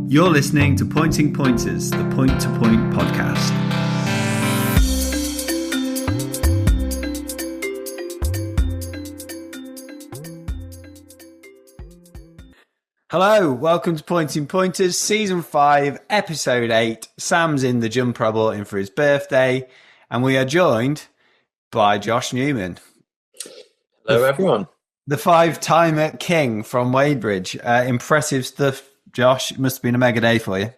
You're listening to Pointing Pointers, the Point to Point podcast. Hello, welcome to Pointing Pointers, Season 5, Episode 8. Sam's in the jumper I bought him for his birthday, and we are joined by Josh Newman. Hello, everyone. The five-timer king from Wadebridge. Impressive stuff, Josh. It must have been a mega day for you.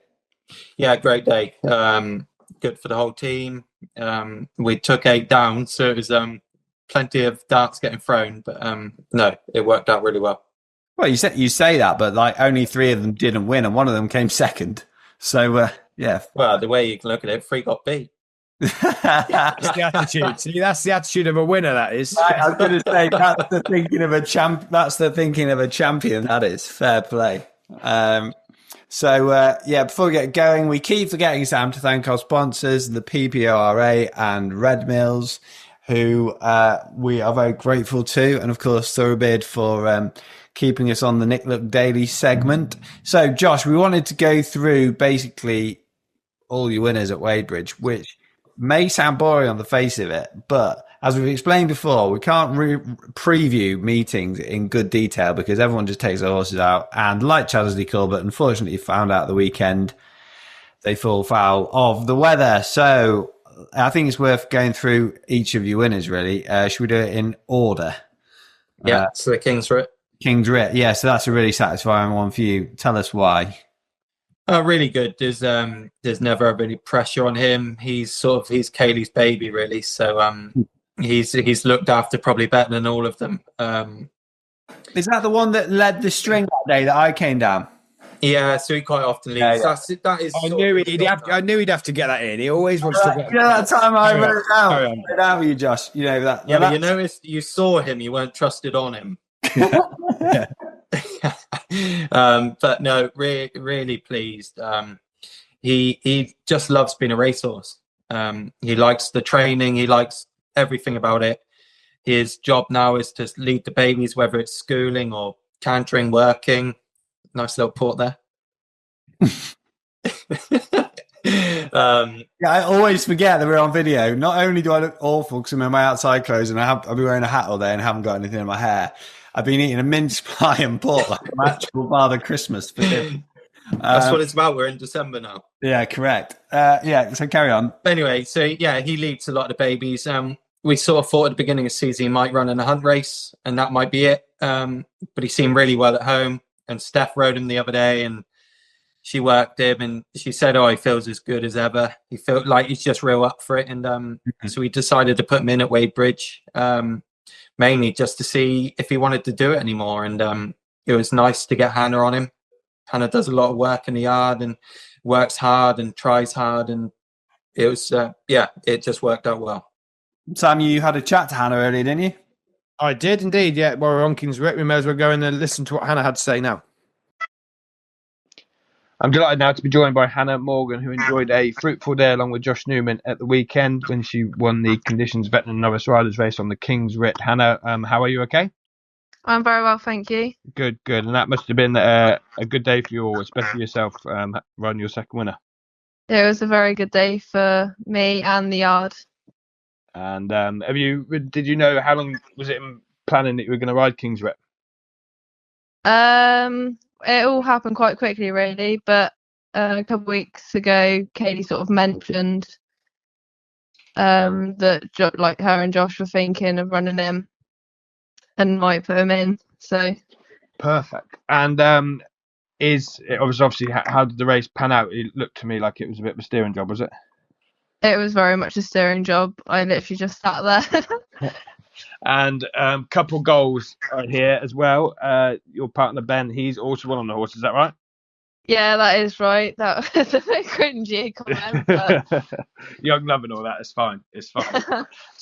Yeah, great day. Good for the whole team. We took 8 down, so it was plenty of darts getting thrown, but no, it worked out really well. Well, you say that, but like only 3 of them didn't win, and one of them came second. So yeah. Well, the way you can look at it, 3 got beat. That's the attitude. See, that's the attitude of a winner. That is. I was going to say that's the thinking of a champ. That's the thinking of a champion. That is fair play. So before we get going, we keep forgetting, Sam, to thank our sponsors, the PPORA and Red Mills, who we are very grateful to, and of course Thoroughbeard for keeping us on the Nick Look Daily segment. So, Josh, we wanted to go through basically all your winners at Wadebridge, which may sound boring on the face of it, but as we've explained before, we can't preview meetings in good detail because everyone just takes their horses out. And like Chaddesley Corbett, unfortunately, found out the weekend they fall foul of the weather. So I think it's worth going through each of your winners, really. Should we do it in order? Yeah, so the King's Writ. King's Writ, yeah, so that's a really satisfying one for you. Tell us why. Really good. There's never really pressure on him. He's Kaylee's baby, really. So he's looked after probably better than all of them. Is that the one that led the string that day that I came down? Yeah, so he quite often leads. Yeah. That is. I knew he'd have to get that in. He always wants to get. You know that time I wrote it down. I wrote it down with you, Josh. You know that. Yeah, but you noticed you saw him. You weren't trusted on him. But no, really pleased. He just loves being a racehorse. He likes the training. He likes everything about it. His job now is to lead the babies, whether it's schooling or cantering, working. Nice little port there. I always forget that we're on video. Not only do I look awful because I'm in my outside clothes and I'll be wearing a hat all day and haven't got anything in my hair, I've been eating a mince pie and pork like an actual Father Christmas for him. That's what it's about. We're in December now. Yeah, correct. So carry on. Anyway, so yeah, he leads a lot of the babies. We sort of thought at the beginning of the season he might run in a hunt race and that might be it. But he seemed really well at home. And Steph rode him the other day and she worked him and she said, he feels as good as ever. He felt like he's just real up for it. And so we decided to put him in at Wadebridge, mainly just to see if he wanted to do it anymore. And it was nice to get Hannah on him. Hannah does a lot of work in the yard and works hard and tries hard. And it was, it just worked out well. Sam, you had a chat to Hannah earlier, didn't you? I did indeed, yeah. While we're on King's Writ, we may as well go in and listen to what Hannah had to say now. I'm delighted now to be joined by Hannah Morgan, who enjoyed a fruitful day along with Josh Newman at the weekend when she won the Conditions Veteran Novice Riders race on the King's Writ. Hannah, how are you, okay? I'm very well, thank you. Good. And that must have been a good day for you all, especially yourself, riding your second winner. It was a very good day for me and the yard. And did you know how long was it in planning that you were going to ride King's Writ? It all happened quite quickly, really. But a couple of weeks ago, Katie sort of mentioned that like her and Josh were thinking of running him and might put him in. So perfect. And obviously how did the race pan out? It looked to me like it was a bit of a steering job, was it? It was very much a steering job. I literally just sat there. And couple goals here as well. Your partner Ben, he's also won on the horse. Is that right? Yeah, that is right. That was a bit cringy comment. But... Young love and all that. It's fine. So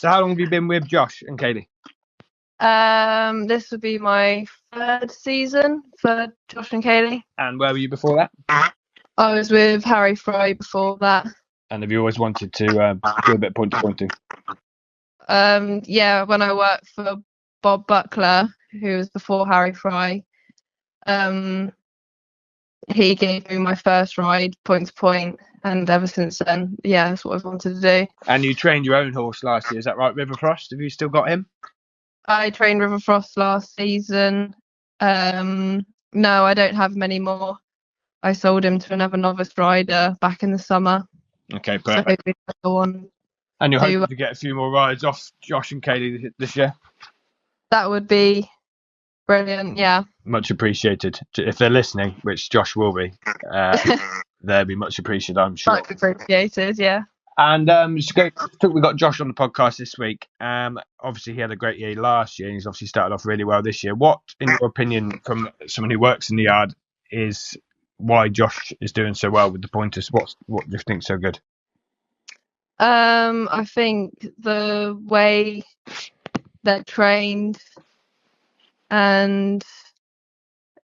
how long have you been with Josh and Kaylee? This would be my 3rd season for Josh and Kaylee. And where were you before that? I was with Harry Fry before that. And have you always wanted to do a bit of point-to-pointing? Yeah, when I worked for Bob Buckler, who was before Harry Fry, he gave me my first ride point to point, and ever since then, yeah, that's what I've wanted to do. And you trained your own horse last year, is that right, Riverfrost? Have you still got him? I trained Riverfrost last season. No, I don't have him anymore. I sold him to another novice rider back in the summer. Okay, So perfect. hopefully I'll go on. And you're hoping to- to get a few more rides off Josh and Kaylee this year? That would be brilliant, yeah. Much appreciated. If they're listening, which Josh will be, they'll be much appreciated, I'm sure. Much appreciated, yeah. And we got Josh on the podcast this week. Obviously, he had a great year last year, and he's obviously started off really well this year. What, in your opinion, from someone who works in the yard, is why Josh is doing so well with the pointers? What do you think so good? I think the way they're trained and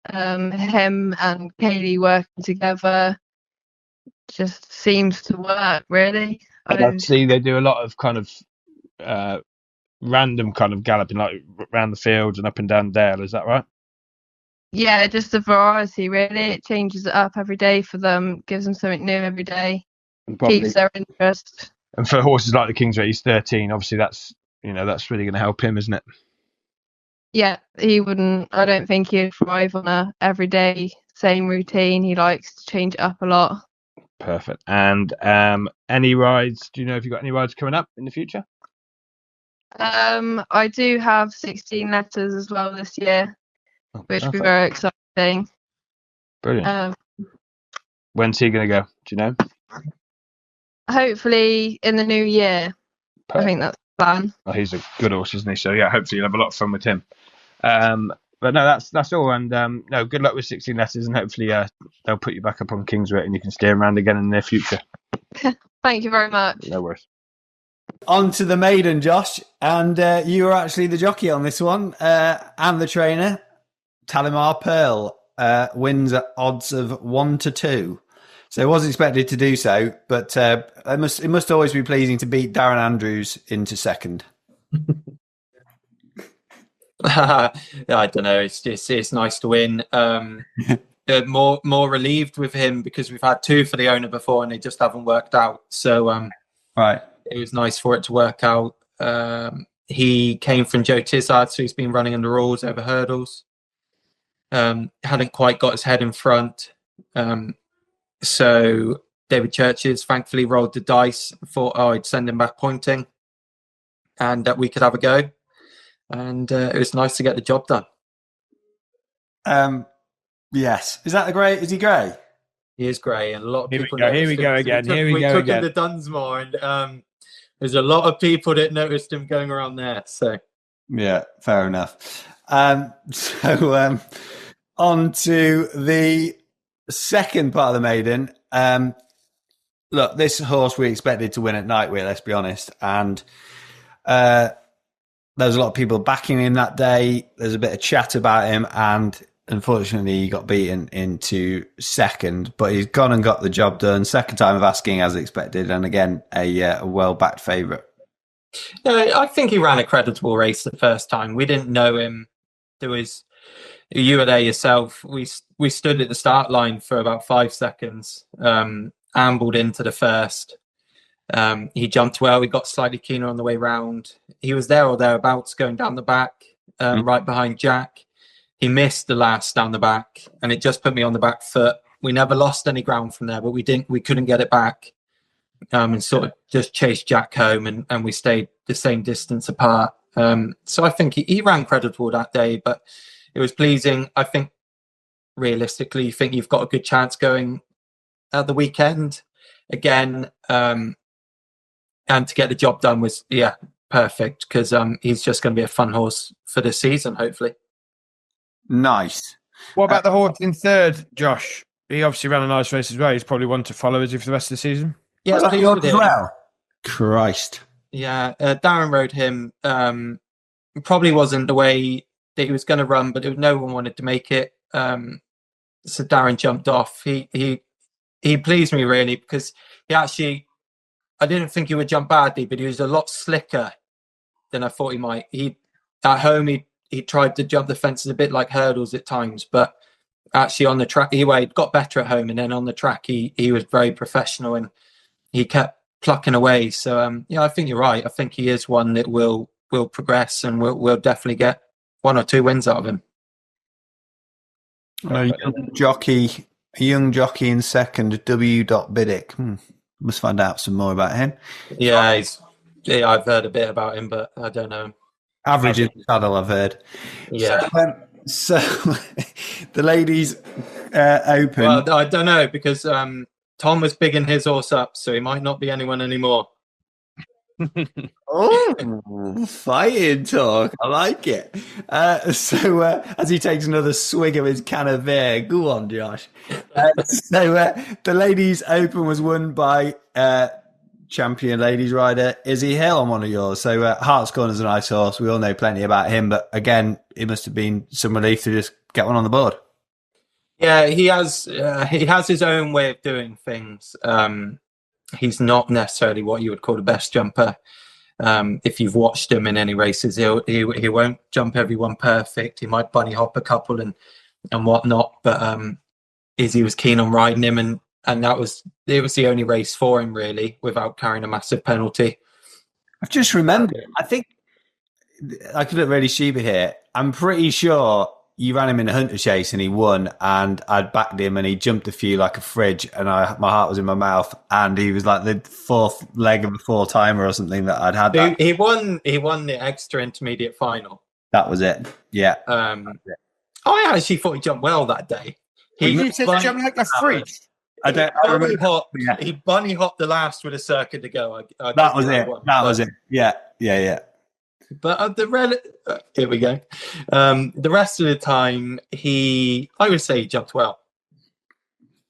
him and Kaylee working together just seems to work, really. I see they do a lot of kind of random kind of galloping, like around the fields and up and down Dale. Is that right? Yeah, just a variety, really. It changes it up every day for them, gives them something new every day, keeps their interest. And for horses like the King's Rate, he's 13. Obviously, that's really going to help him, isn't it? Yeah, he wouldn't. I don't think he'd thrive on a everyday same routine. He likes to change it up a lot. Perfect. And any rides? Do you know if you've got any rides coming up in the future? I do have 16 letters as well this year, which will be very exciting. Brilliant. When's he going to go? Do you know? Hopefully in the new year. Perfect. I think that's the plan. Oh, he's a good horse, isn't he? So yeah, hopefully you'll have a lot of fun with him. But no, that's all. And no, good luck with 16 letters, and hopefully they'll put you back up on Kingsway and you can steer around again in the near future. Thank you very much. No worries. On to the maiden, Josh, and you were actually the jockey on this one, and the trainer. Talimar Pearl wins at odds of 1-2. So I wasn't expected to do so, but it must always be pleasing to beat Darren Andrews into second. I don't know. It's nice to win. More relieved with him because we've had two for the owner before and they just haven't worked out. So right, it was nice for it to work out. He came from Joe Tizard, so he's been running under rules over hurdles. Hadn't quite got his head in front. So David Churches thankfully rolled the dice and thought, I'd send him back pointing and that we could have a go. And it was nice to get the job done. Yes. Is that is he grey? He is grey, and a lot of people. Here we go again. We took him to Dunsmore, and there's a lot of people that noticed him going around there. So yeah, fair enough. So on to the second part of the maiden. Look, this horse we expected to win at Nightwheel, let's be honest, and there was a lot of people backing him that day. There's a bit of chat about him, and unfortunately he got beaten into second, but he's gone and got the job done. Second time of asking as expected, and again a well-backed favourite. I think he ran a creditable race the first time. We didn't know him. You were there yourself. We stood at the start line for about 5 seconds, ambled into the first. He jumped well. We got slightly keener on the way round. He was there or thereabouts going down the back, right behind Jack. He missed the last down the back, and it just put me on the back foot. We never lost any ground from there, but we couldn't get it back, and sort of just chased Jack home, and we stayed the same distance apart. So I think he ran creditable that day, but it was pleasing. I think realistically, you think you've got a good chance going at the weekend again. And to get the job done was, perfect, because he's just going to be a fun horse for this season, hopefully. Nice. What about the horse in third, Josh? He obviously ran a nice race as well. He's probably one to follow, is he, for the rest of the season? Yeah, was that yours as well? Christ. Yeah, Darren rode him. Probably wasn't the way that he was going to run, but no one wanted to make it. So Darren jumped off. He pleased me really because he actually, I didn't think he would jump badly, but he was a lot slicker than I thought he might. At home, he tried to jump the fences a bit like hurdles at times, but actually on the track, he got better at home, and then on the track, he was very professional and he kept plucking away. So I think you're right. I think he is one that will progress, and we'll definitely get 1 or 2 wins out of him. A young jockey in second, W. Biddick. Must find out some more about him. Yeah, I've heard a bit about him, but I don't know him. Average in the saddle, I've heard. Yeah. So the ladies open. Well, I don't know, because Tom was bigging his horse up, so he might not be anyone anymore. Oh, fighting talk. I like it. So as he takes another swig of his can of beer, go on, Josh. The ladies open was won by champion ladies rider Izzy Hill on one of yours. So Hearts Corner's a nice horse. We all know plenty about him, but again, it must have been some relief to just get one on the board. Yeah, he has his own way of doing things. He's not necessarily what you would call the best jumper. If you've watched him in any races, he won't jump everyone perfect. He might bunny hop a couple and whatnot. But Izzy was keen on riding him, and it was the only race for him really, without carrying a massive penalty. I've just remembered. I think I could look really stupid here. I'm pretty sure you ran him in a hunter chase and he won, and I'd backed him and he jumped a few like a fridge, and my heart was in my mouth, and he was like the 4th leg of a 4-timer or something that I'd had. He won the extra intermediate final. That was it. Yeah. I actually thought he jumped well that day. He said jump like a fridge. I remember. He bunny hopped the last with a circuit to go. That was it. That was it. Yeah. But here we go. The rest of the time, I would say he jumped well.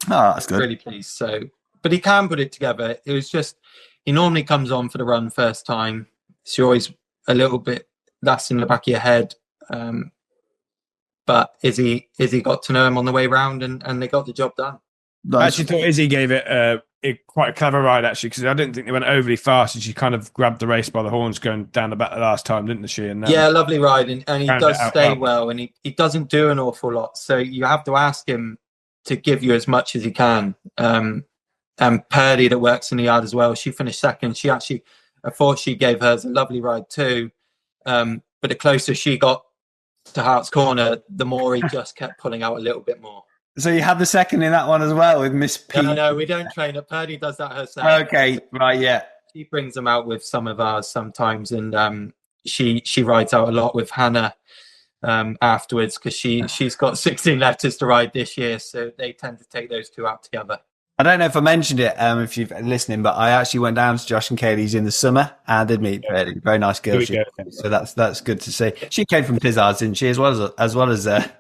Oh, that's good. Really pleased. So, but he can put it together. It was just, he normally comes on for the run first time. So you're always a little bit, that's in the back of your head. But Izzy got to know him on the way round, and they got the job done. I actually thought Izzy gave it quite a clever ride, actually, because I didn't think they went overly fast, and she kind of grabbed the race by the horns going down the back the last time, didn't she? And yeah, lovely ride, and he does stay well, and he doesn't do an awful lot, so you have to ask him to give you as much as he can. And Purdy, that works in the yard as well, she finished second. I thought she gave hers a lovely ride too, but the closer she got to Hearts Corner, the more he just kept pulling out a little bit more. So you had the second in that one as well with Miss P. No, we don't train it. Purdy does that herself. Okay, right, yeah. She brings them out with some of ours sometimes, and she rides out a lot with Hannah afterwards, because she's got 16 letters to ride this year, so they tend to take those two out together. I don't know if I mentioned it, if you've been listening, but I actually went down to Josh and Kaylee's in the summer and did meet Purdy. Very nice girl. So that's good to see. She came from Tizards, didn't she, as well as the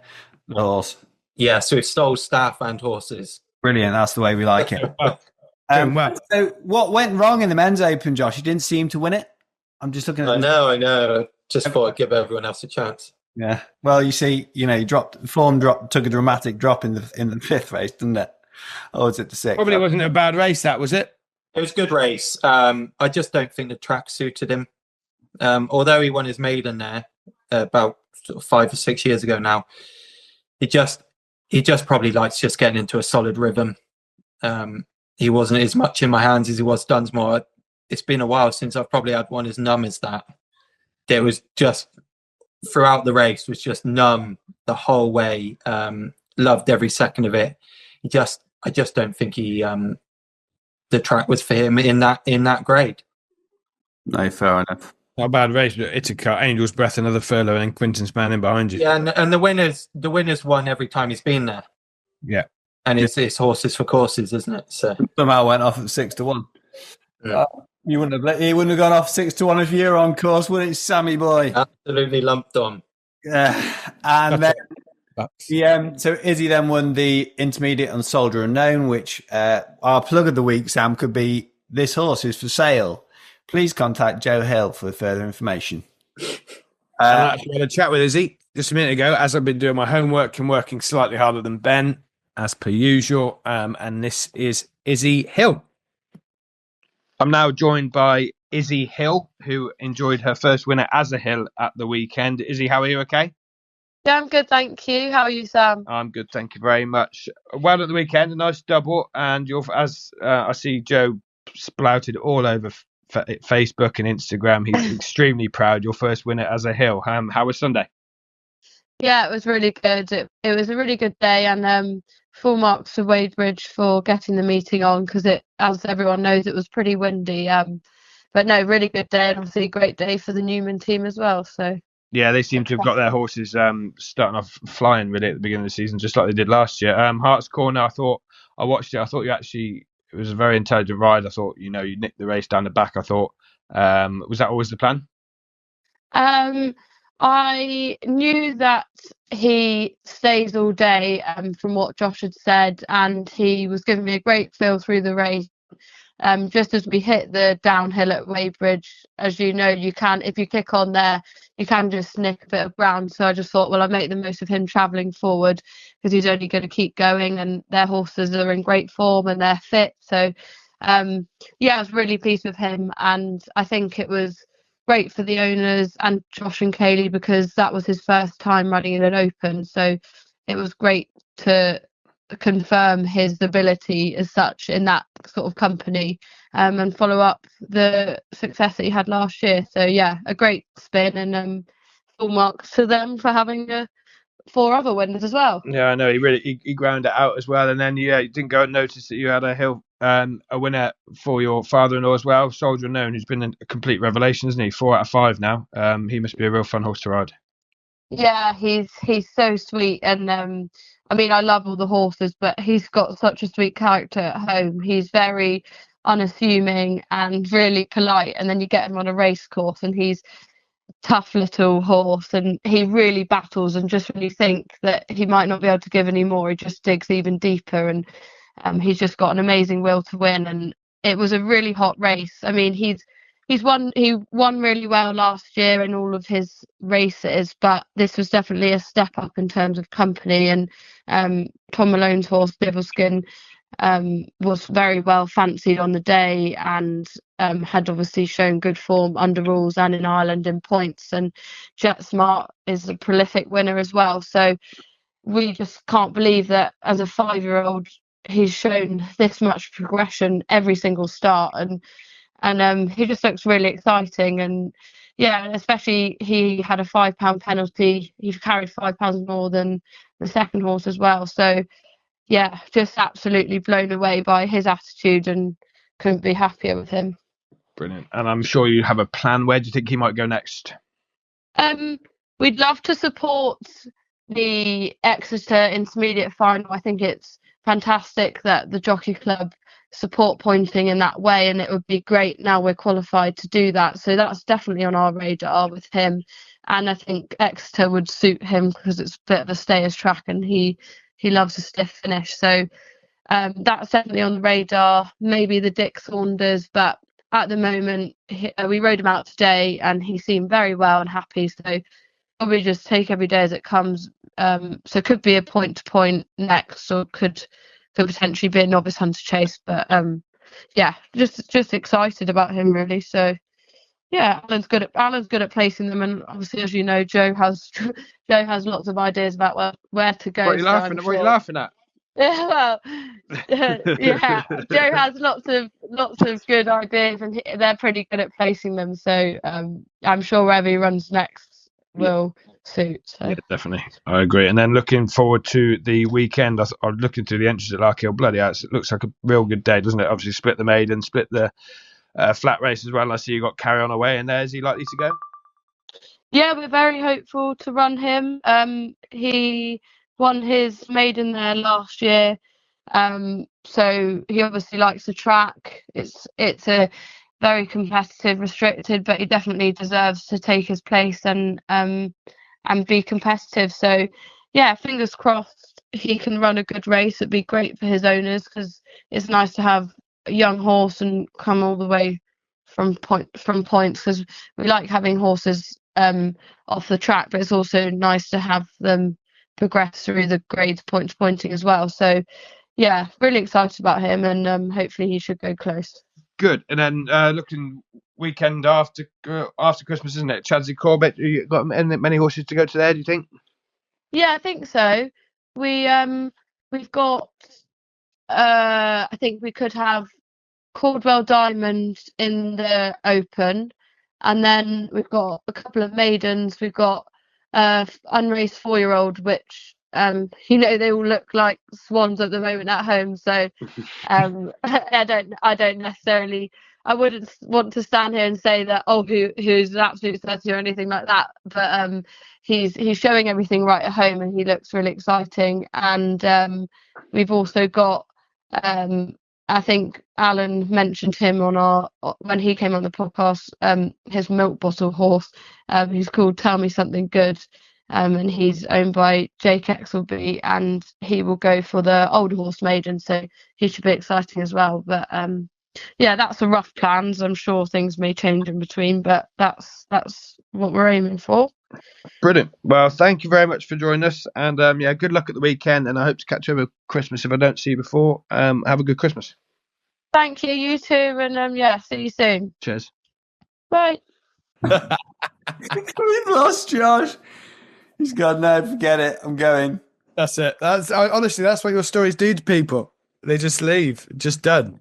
horse? Yeah, so we stole staff and horses. Brilliant. That's the way we like it. So what went wrong in the men's open, Josh? You didn't seem to win it. I'm just looking at I know. Just thought I'd give everyone else a chance. Yeah. Well, you see, took a dramatic drop in the 5th race, didn't it? Or was it the 6th? Probably wasn't a bad race, that was it? It was a good race. I just don't think the track suited him. Although he won his maiden there about 5 or 6 years ago now, he just probably likes just getting into a solid rhythm. He wasn't as much in my hands as he was Dunsmore. It's been a while since I've probably had one as numb as that. It was just throughout the race, was just numb the whole way. Loved every second of it. I just don't think the track was for him in that grade. No, fair enough. Not a bad race, but Ithaca, Angel's Breath, another furlough, and Quinton's Man in behind you. Yeah, and the winners won every time he's been there. Yeah. And it's horses for courses, isn't it? So somehow went off at 6-1. Yeah. He wouldn't have gone off 6-1 if you were on course, would it, Sammy boy? Absolutely lumped on. And then so Izzy then won the intermediate on Soldier Unknown, which our plug of the week, Sam, could be this horse is for sale. Please contact Joe Hill for further information. I actually had a chat with Izzy just a minute ago, as I've been doing my homework and working slightly harder than Ben, as per usual. And this is Izzy Hill. I'm now joined by Izzy Hill, who enjoyed her first winner as a Hill at the weekend. Izzy, how are you? Okay? Yeah, I'm good, thank you. How are you, Sam? I'm good, thank you very much. Well, at the weekend, a nice double, and as I see Joe splouted all over Facebook and Instagram. He's extremely proud. Your first winner as a Hill. How was Sunday? Yeah, it was really good. It was a really good day, and full marks to Wadebridge for getting the meeting on because as everyone knows, it was pretty windy. But no, really good day, and obviously a great day for the Newman team as well. So Yeah, they seem to have got their horses starting off flying really at the beginning of the season, just like they did last year. Hearts Corner, I watched it. I thought it was a very intelligent ride. I thought you nicked the race down the back. I thought, was that always the plan? I knew that he stays all day, from what Josh had said, and he was giving me a great feel through the race. Just as we hit the downhill at Wadebridge, as you know, if you kick on there, you can just nick a bit of ground. So I just thought, well, I'll make the most of him travelling forward because he's only going to keep going, and their horses are in great form and they're fit. So, yeah, I was really pleased with him, and I think it was great for the owners and Josh and Kaylee because that was his first time running in an open. So it was great to confirm his ability as such in that sort of company, and follow up the success that he had last year. So yeah, a great spin, and full marks to them for having 4 other winners as well. Yeah, I know he ground it out as well, and then you didn't go and notice that you had a Hill a winner for your father-in-law as well, Soldier Unknown, who's been a complete revelation, isn't he? 4 out of 5 now. He must be a real fun horse to ride. Yeah, he's so sweet, and I mean, I love all the horses, but he's got such a sweet character at home. He's very unassuming and really polite, and then you get him on a race course, and he's a tough little horse, and he really battles. And just when you think that he might not be able to give any more, he just digs even deeper, and he's just got an amazing will to win. And it was a really hot race. I mean, he won really well last year in all of his races, but this was definitely a step up in terms of company. And Tom Malone's horse, Divilskin, was very well fancied on the day, and had obviously shown good form under rules and in Ireland in points. And Jet Smart is a prolific winner as well. So we just can't believe that as a 5-year-old, he's shown this much progression every single start. And he just looks really exciting. And yeah, especially he had a £5 penalty. He carried £5 more than the second horse as well. So yeah, just absolutely blown away by his attitude and couldn't be happier with him. Brilliant. And I'm sure you have a plan. Where do you think he might go next? We'd love to support the Exeter Intermediate Final. I think it's fantastic that the Jockey Club support pointing in that way, and it would be great now we're qualified to do that. So that's definitely on our radar with him, and I think Exeter would suit him because it's a bit of a stayers track, and he loves a stiff finish. So that's definitely on the radar. Maybe the Dick Saunders, but at the moment we rode him out today and he seemed very well and happy. So probably just take every day as it comes. So it could be a point to point next, or could potentially be a novice hunter chase. But yeah, just excited about him really. So yeah, Alan's good at placing them, and obviously, as you know, Joe has lots of ideas about where to go. What are you laughing at? What are you laughing at? Yeah, well, yeah, Joe has lots of good ideas, and they're pretty good at placing them. So I'm sure wherever he runs next will suit. So. Yeah, definitely, I agree. And then looking forward to the weekend, I'm looking through the entries at Larkhill. Bloody hell, it looks like a real good day, doesn't it? Obviously, split the maiden, split the flat race as well. And I see you got Carry On Away in there. Is he likely to go? Yeah, we're very hopeful to run him. He won his maiden there last year, so he obviously likes the track. It's a very competitive, restricted, but he definitely deserves to take his place and be competitive. So yeah, fingers crossed he can run a good race. It'd be great for his owners because it's nice to have a young horse and come all the way from points, because we like having horses off the track, but it's also nice to have them progress through the grades point to pointing as well. So yeah, really excited about him, and hopefully he should go close. Good. And then looking weekend after Christmas, isn't it? Chadsey Corbett, you got many horses to go to there, do you think? Yeah, I think so. We've got I think we could have Caldwell Diamond in the Open, and then we've got a couple of maidens. We've got unraced 4-year-old, which they all look like swans at the moment at home. So I don't necessarily. I wouldn't want to stand here and say that who's an absolute certainty or anything like that. But he's showing everything right at home, and he looks really exciting. And we've also got I think Alan mentioned him when he came on the podcast. His milk bottle horse, who's called Tell Me Something Good. And he's owned by Jake Exelby, and he will go for the Old Horse Maiden, so he should be exciting as well. But yeah, that's the rough plans. I'm sure things may change in between, but that's what we're aiming for. Brilliant. Well, thank you very much for joining us, and good luck at the weekend, and I hope to catch you over Christmas if I don't see you before. Have a good Christmas. Thank you, you too, and see you soon. Cheers. Bye. We've lost Josh. He's gone, no, forget it. I'm going. That's it. Honestly, that's what your stories do to people. They just leave. Just done.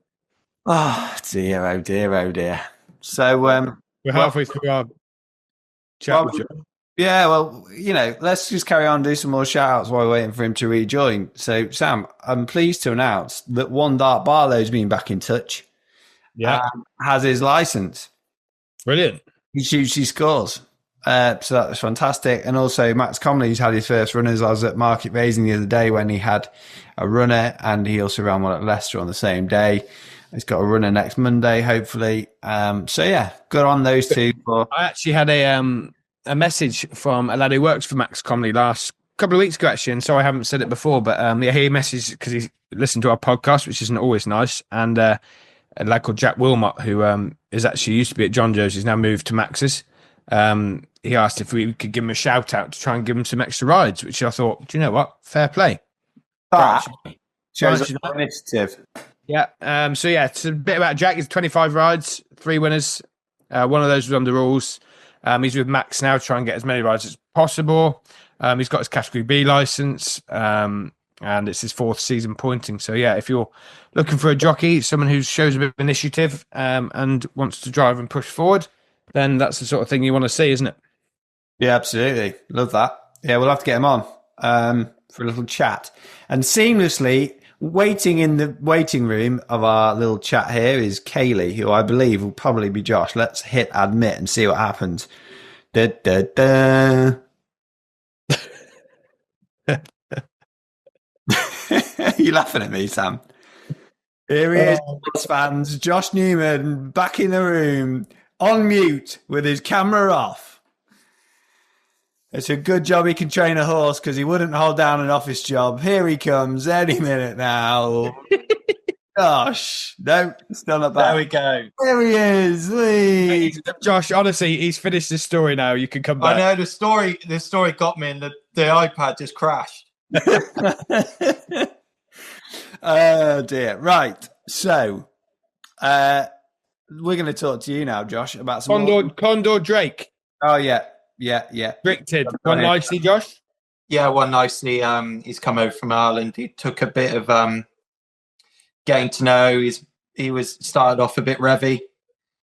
Oh dear, oh dear, oh dear. So we're halfway through our chat with Joe. Yeah, well, let's just carry on and do some more shout-outs while we're waiting for him to rejoin. So, Sam, I'm pleased to announce that One Dart Barlow's been back in touch. Yeah. Has his license. Brilliant. He shoots, he scores. So that was fantastic. And also Max Comley's had his first runners. I was at Market Raising the other day when he had a runner, and he also ran one at Leicester on the same day. He's got a runner next Monday, hopefully. So yeah, good on those two. I actually had a message from a lad who works for Max Comley last couple of weeks ago, actually, and so I haven't said it before, but he messaged because he listened to our podcast, which isn't always nice, and a lad called Jack Wilmot, who is actually used to be at John Joe's, he's now moved to Max's. He asked if we could give him a shout out to try and give him some extra rides, which I thought, do you know what? Fair play. That shows initiative. Yeah. So yeah, it's a bit about Jack. He's 25 rides, 3 winners. One of those was under rules. He's with Max now, to try and get as many rides as possible. He's got his Category B license, and it's his 4th season pointing. So yeah, if you're looking for a jockey, someone who shows a bit of initiative and wants to drive and push forward, then that's the sort of thing you want to see, isn't it? Yeah, absolutely. Love that. Yeah, we'll have to get him on for a little chat. And seamlessly waiting in the waiting room of our little chat here is Kaylee, who I believe will probably be Josh. Let's hit admit and see what happens. Da, da, da. You're laughing at me, Sam. Here he is, fans. Josh Newman back in the room on mute with his camera off. It's a good job he can train a horse, because he wouldn't hold down an office job. Here he comes any minute now. Gosh, no, still not bad. There we go. There he is. Whee. Josh, honestly, he's finished his story now. You can come back. I know the story got me, and the iPad just crashed. Oh dear. Right. So, we're going to talk to you now, Josh, about some Condor Drake. Oh yeah. Restricted. One nicely, Josh? Yeah, one nicely. He's come over from Ireland. He took a bit of getting to know. He was started off a bit revvy.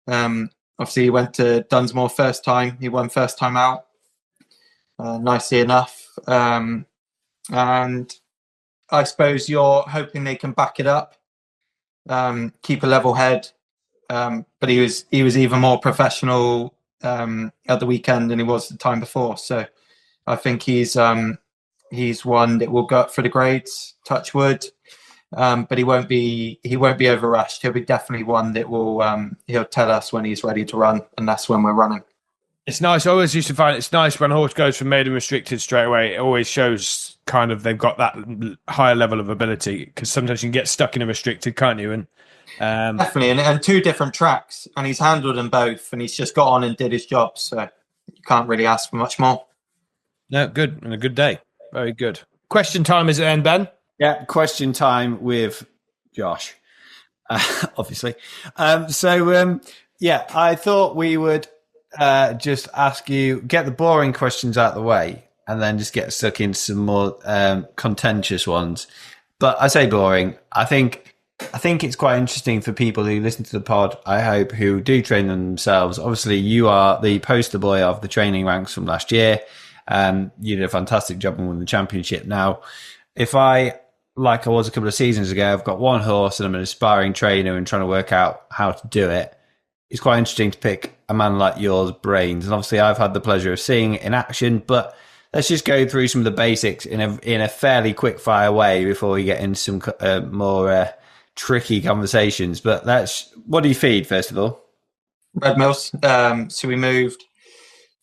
Obviously, he went to Dunsmore first time. He won first time out. Nicely enough. And I suppose you're hoping they can back it up, keep a level head. But he was even more professional at the weekend than he was the time before. So I think he's one that will go up for the grades, touch wood. But he won't be over rushed. He'll be definitely one that will he'll tell us when he's ready to run, and that's when we're running. It's nice. I always used to find it's nice when a horse goes from maiden restricted straight away. It always shows kind of they've got that higher level of ability, because sometimes you can get stuck in a restricted, can't you? And definitely, and 2 different tracks, and he's handled them both, and he's just got on and did his job. So you can't really ask for much more. No, good, and a good day. Very good. Question time is it end, Ben? Yeah, question time with Josh, obviously. I thought we would just ask you, get the boring questions out of the way, and then just get stuck into some more contentious ones. But I say boring. I think it's quite interesting for people who listen to the pod, I hope, who do train them themselves. Obviously, you are the poster boy of the training ranks from last year. You did a fantastic job and won the championship. Now, if I, like I was a couple of seasons ago, I've got one horse and I'm an aspiring trainer and trying to work out how to do it, it's quite interesting to pick a man like yours brains. And obviously, I've had the pleasure of seeing it in action, but let's just go through some of the basics in a fairly quick fire way before we get into some more tricky conversations. But what do you feed, first of all? Red Mills. So we moved.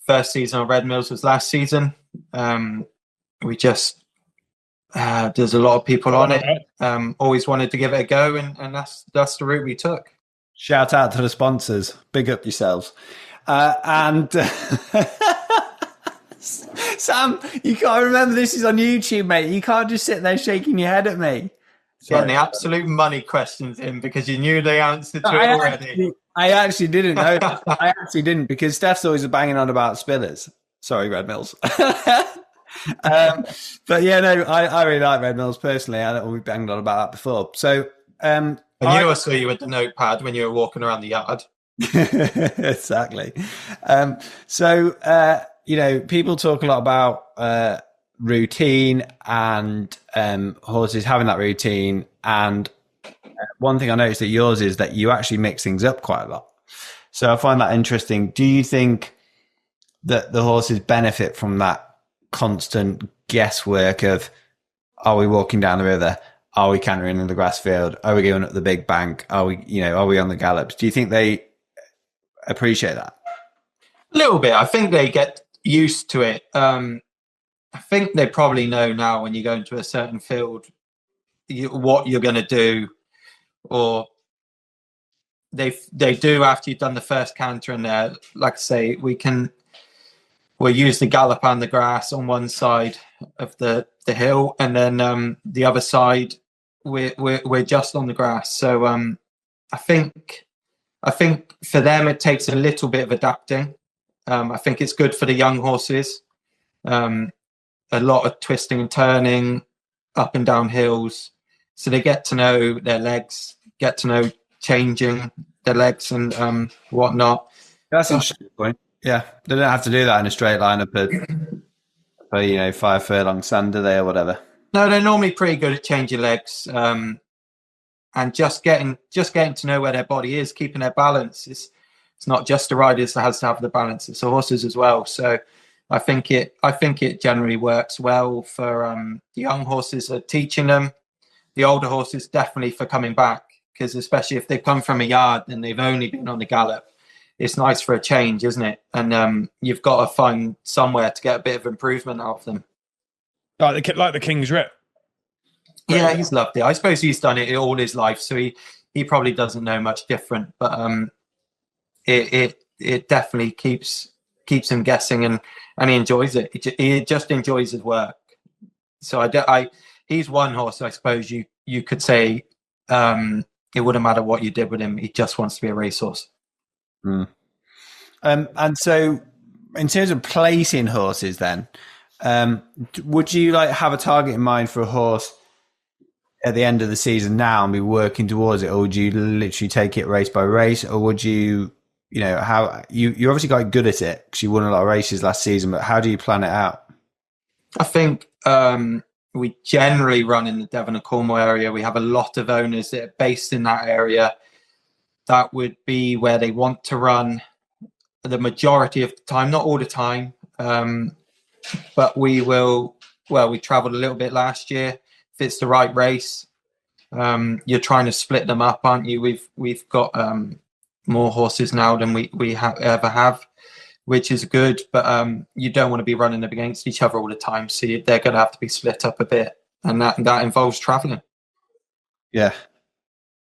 First season on Red Mills was last season. We just, there's a lot of people on it. Always wanted to give it a go, and that's the route we took. Shout out to the sponsors. Big up yourselves. And Sam, you can't remember this is on YouTube, mate. You can't just sit there shaking your head at me. Getting the absolute money questions in because you knew the answer to it already. I actually didn't know. I actually didn't, because Steph's always banging on about Spillers. Sorry, Red Mills. But yeah, no, I really like Red Mills personally. I know we've banged on about that before. So, I saw you with the notepad when you were walking around the yard. Exactly. People talk a lot about routine and horses having that routine. And one thing I noticed that yours is that you actually mix things up quite a lot. So I find that interesting. Do you think that the horses benefit from that constant guesswork of, are we walking down the river? Are we cantering in the grass field? Are we going up the big bank? Are we on the gallops? Do you think they appreciate that? A little bit. I think they get used to it. I think they probably know now when you go into a certain field what you're going to do, or they do after you've done the first canter in there. Like I say, we'll use the gallop and the grass on one side of the hill, and then the other side we're just on the grass. So I think for them it takes a little bit of adapting. I think it's good for the young horses. A lot of twisting and turning up and down hills, so they get to know their legs, get to know changing their legs and whatnot. That's an interesting point. Yeah, they don't have to do that in a straight line up a 5 furlong sand, do they, or whatever? No, they're normally pretty good at changing legs, and just getting to know where their body is, keeping their balance. It's not just the riders that has to have the balance; it's the horses as well. So I think it generally works well for the young horses are teaching them. The older horses definitely for coming back, because especially if they've come from a yard and they've only been on the gallop, it's nice for a change, isn't it? And you've got to find somewhere to get a bit of improvement out of them. Like the King's Rip. Yeah, he's loved it. I suppose he's done it all his life, so he probably doesn't know much different. But it definitely keeps him guessing, and he enjoys it. He just enjoys his work. So he's one horse, I suppose you could say it wouldn't matter what you did with him. He just wants to be a racehorse. Mm. And so in terms of placing horses then, would you have a target in mind for a horse at the end of the season now and be working towards it, or would you literally take it race by race, or would you how you obviously got good at it because you won a lot of races last season, but how do you plan it out? I think we generally run in the Devon and Cornwall area. We have a lot of owners that are based in that area. That would be where they want to run the majority of the time, not all the time. But we traveled a little bit last year. If it's the right race, you're trying to split them up, aren't you? We've got more horses now than we ever have, which is good. But you don't want to be running up against each other all the time. So they're going to have to be split up a bit. And that involves traveling. Yeah.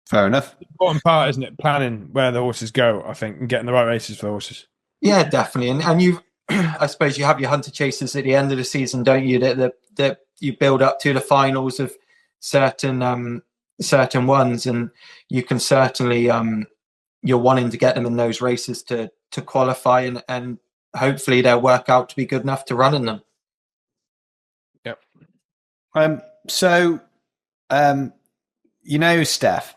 Fair enough. The important part, isn't it? Planning where the horses go, I think, and getting the right races for horses. Yeah, definitely. And you, I suppose you have your hunter chasers at the end of the season, don't you? That you build up to the finals of certain ones, and you can certainly you're wanting to get them in those races to qualify, and hopefully they'll work out to be good enough to run in them. So, you know, Steph,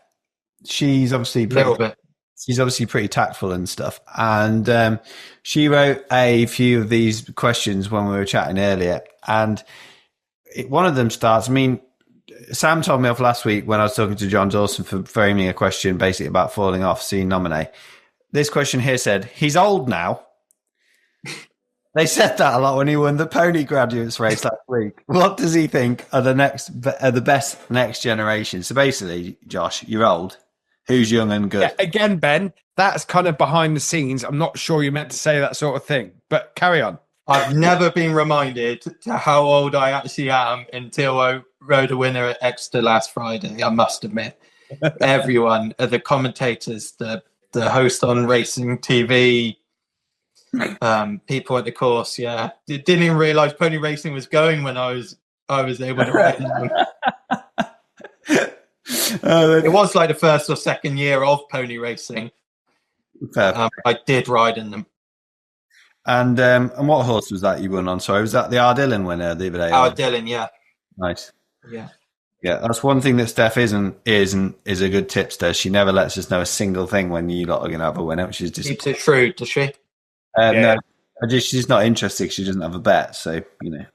she's obviously Little bit. she's obviously pretty tactful and stuff. And she wrote a few of these questions when we were chatting earlier. And one of them starts, I mean, Sam told me off last week when I was talking to John Dawson for framing a question basically about falling off seeing nominee. This question here said, he's old now. They said that a lot when he won the pony graduates race last week. What does he think are the best next generation? So basically, Josh, you're old. Who's young and good? Yeah, again, Ben, that's kind of behind the scenes. I'm not sure you meant to say that sort of thing, but carry on. I've never been reminded to how old I actually am until I rode a winner at Exeter last Friday, I must admit. Everyone, the commentators, the host on racing TV, people at the course, didn't even realise pony racing was going when I was able to ride them. It was like the first or second year of pony racing. I did ride in them. And what horse was that you won on? Sorry, was that the Ardillan winner the other day? Ardillan, yeah. Nice. Yeah. Yeah, that's one thing that Steph is a good tipster. She never lets us know a single thing when you lot are going to have a winner, which is just keeps it shrewd, does she? No, she's not interested. She doesn't have a bet, so you know.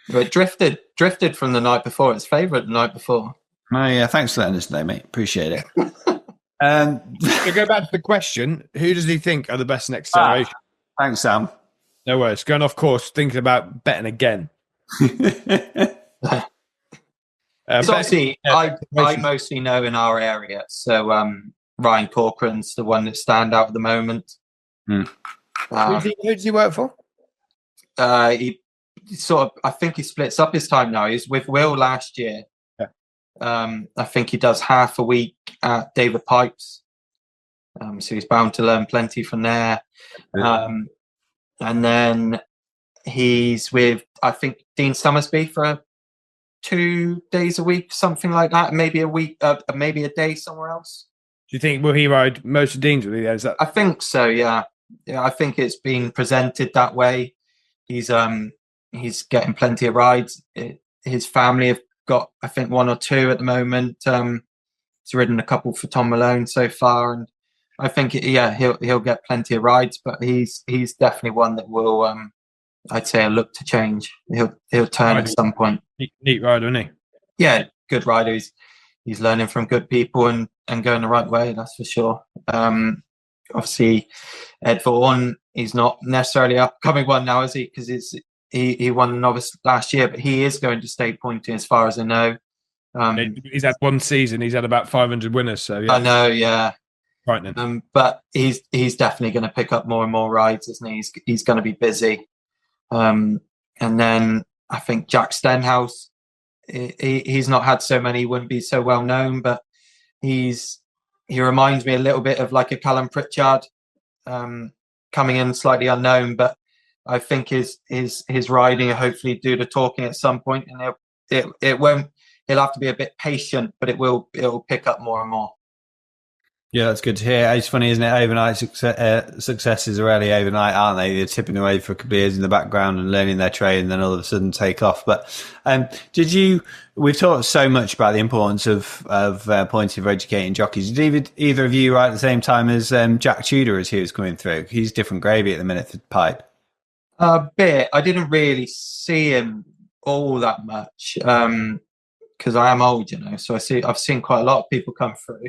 But drifted from the night before. It's favourite the night before. Oh yeah, thanks for letting us know, mate. Appreciate it. To go back to the question, who does he think are the best next generation? Thanks, Sam. No worries. Going off course, thinking about betting again. Obviously, I mostly know in our area. So Ryan Corcoran's the one that stand out at the moment. Who does he work for? He sort of, I think he splits up his time now. He was with Will last year. Yeah. I think he does half a week at David Pipes. So he's bound to learn plenty from there. And then he's with, I think, Dean Summersby for 2 days a week, something like that. Maybe a week, maybe a day somewhere else. Do you think will he ride most of Dean's with you? Is that? I think so. Yeah. I think it's been presented that way. He's getting plenty of rides. His family have got, I think, 1 or 2 at the moment. He's ridden a couple for Tom Malone so far, and I think he'll get plenty of rides. But he's definitely one that will, I'd say, look to change. He'll turn at some point. Neat rider, isn't he? Yeah, good rider. He's learning from good people and going the right way. That's for sure. Obviously, Ed Vaughan, he's not necessarily an upcoming one now, is he? Because he won the novice last year, but he is going to stay pointing as far as I know. He's had one season. He's had about 500 winners. So yeah. I know, yeah. Frightening. But he's definitely going to pick up more and more rides, isn't he? He's going to be busy. And then I think Jack Stenhouse, he's not had so many, he wouldn't be so well known, but he reminds me a little bit of like a Callum Pritchard, coming in slightly unknown, but I think his riding will hopefully do the talking at some point, and he'll have to be a bit patient, but it'll pick up more and more. Yeah, that's good to hear. It's funny, isn't it? Overnight successes are rarely overnight, aren't they? They're tipping away for a couple of years in the background and learning their trade, and then all of a sudden take off. But we've talked so much about the importance of pointing for educating jockeys. Did either of you ride at the same time as Jack Tudor as he was coming through? He's different gravy at the minute for Pipe. A bit. I didn't really see him all that much because I am old, so I've seen quite a lot of people come through.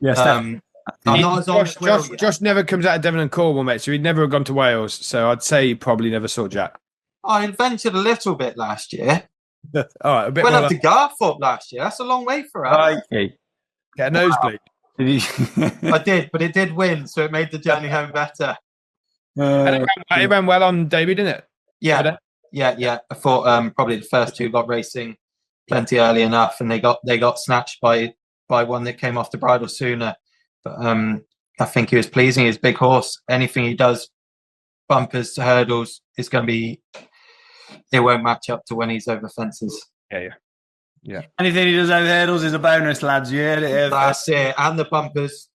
Yes, I'm not as old as Will yet. Josh never comes out of Devon and Cornwall, mate, so he'd never have gone to Wales. So I'd say he probably never saw Jack. I ventured a little bit last year. All right, a bit Went more up to Garthorpe last year. That's a long way for us. Okay. Get a nosebleed. I did, but it did win, so it made the journey home better. And it ran well on debut, didn't it? Yeah. I thought probably the first 2 got racing plenty early enough, and they got snatched by one that came off the bridle sooner. But I think he was pleasing. His big horse. Anything he does, bumpers to hurdles, is going to be. It won't match up to when he's over fences. Yeah. Anything he does over hurdles is a bonus, lads. You heard it. That's it, and the bumpers.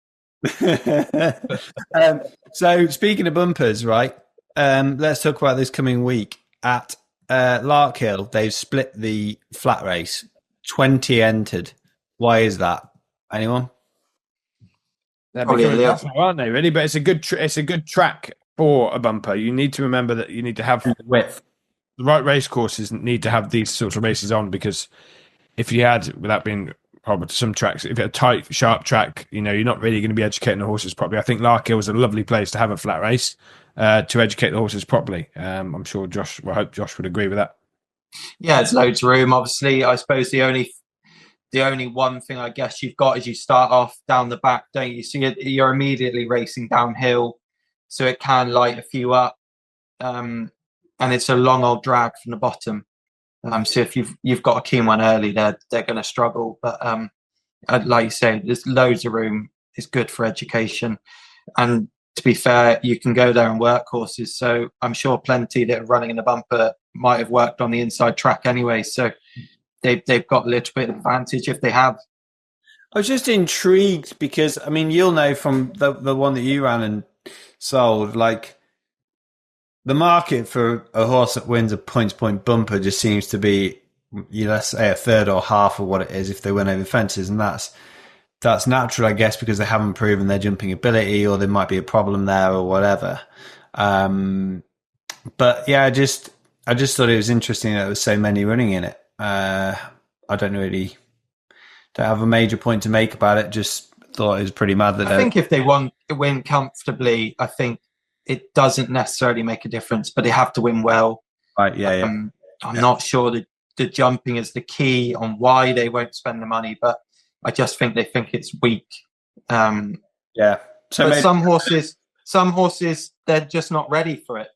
So speaking of bumpers, right? Let's talk about this coming week at Larkhill, they've split the flat race. 20 entered. Why is that? Anyone? They're Probably becoming a little. tough now, aren't they? Really, but it's a good track for a bumper. You need to remember that you need to have Width. the right race courses need to have these sorts of races on, because if you had, without being horrible to some tracks, if you had a tight, sharp track, you're not really going to be educating the horses properly. I think Larkhill was a lovely place to have a flat race to educate the horses properly. I'm sure I hope Josh would agree with that. Yeah, it's loads of room. Obviously, I suppose the only one thing I guess you've got is you start off down the back, don't you? So you're immediately racing downhill, so it can light a few up, and it's a long old drag from the bottom. So if you've got a keen one early, they're going to struggle. But like you say, there's loads of room. It's good for education, and to be fair, you can go there and work horses. So I'm sure plenty that are running in the bumper might have worked on the inside track anyway. So they've got a little bit of advantage if they have. I was just intrigued because, I mean, you'll know from the one that you ran and sold, like, the market for a horse that wins a point-to-point bumper just seems to be, let's say, a third or half of what it is if they win over fences. And that's natural, I guess, because they haven't proven their jumping ability, or there might be a problem there or whatever. But yeah, I just thought it was interesting that there was so many running in it. I don't have a major point to make about it. Just thought it was pretty mad that I think if they win comfortably, I think it doesn't necessarily make a difference, but they have to win well. Right, yeah. I'm not sure that the jumping is the key on why they won't spend the money, but I just think they think it's weak. Yeah. So but some horses, they're just not ready for it.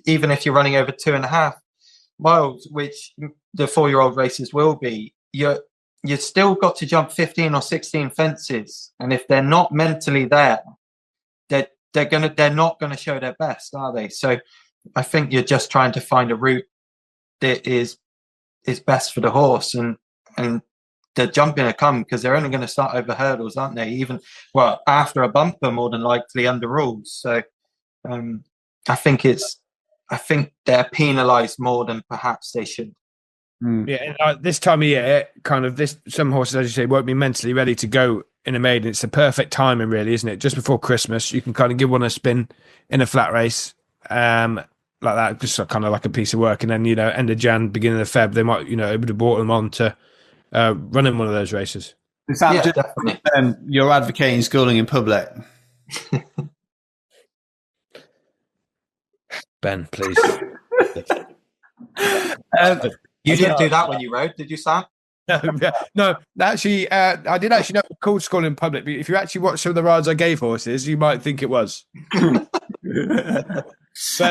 Even if you're running over 2.5 miles, which the 4-year-old races will be, you've still got to jump 15 or 16 fences, and if they're not mentally there, they're not gonna show their best, are they? So I think you're just trying to find a route that is best for the horse, and the jumping will come because they're only going to start over hurdles, aren't they? Even after a bumper, more than likely under rules. So I think they're penalised more than perhaps they should. Yeah, and this time of year, some horses, as you say, won't be mentally ready to go in a maiden. It's the perfect timing, really, isn't it? Just before Christmas, you can kind of give one a spin in a flat race, like that, just kind of like a piece of work, and then end of Jan, beginning of Feb, they might able to brought them on to running one of those races. Definitely. You're advocating schooling in public. Ben, please. You didn't do that when you rode, did you, Sam? No. Actually, I did actually know it was called schooling in public. But if you actually watch some of the rides I gave horses, you might think it was. But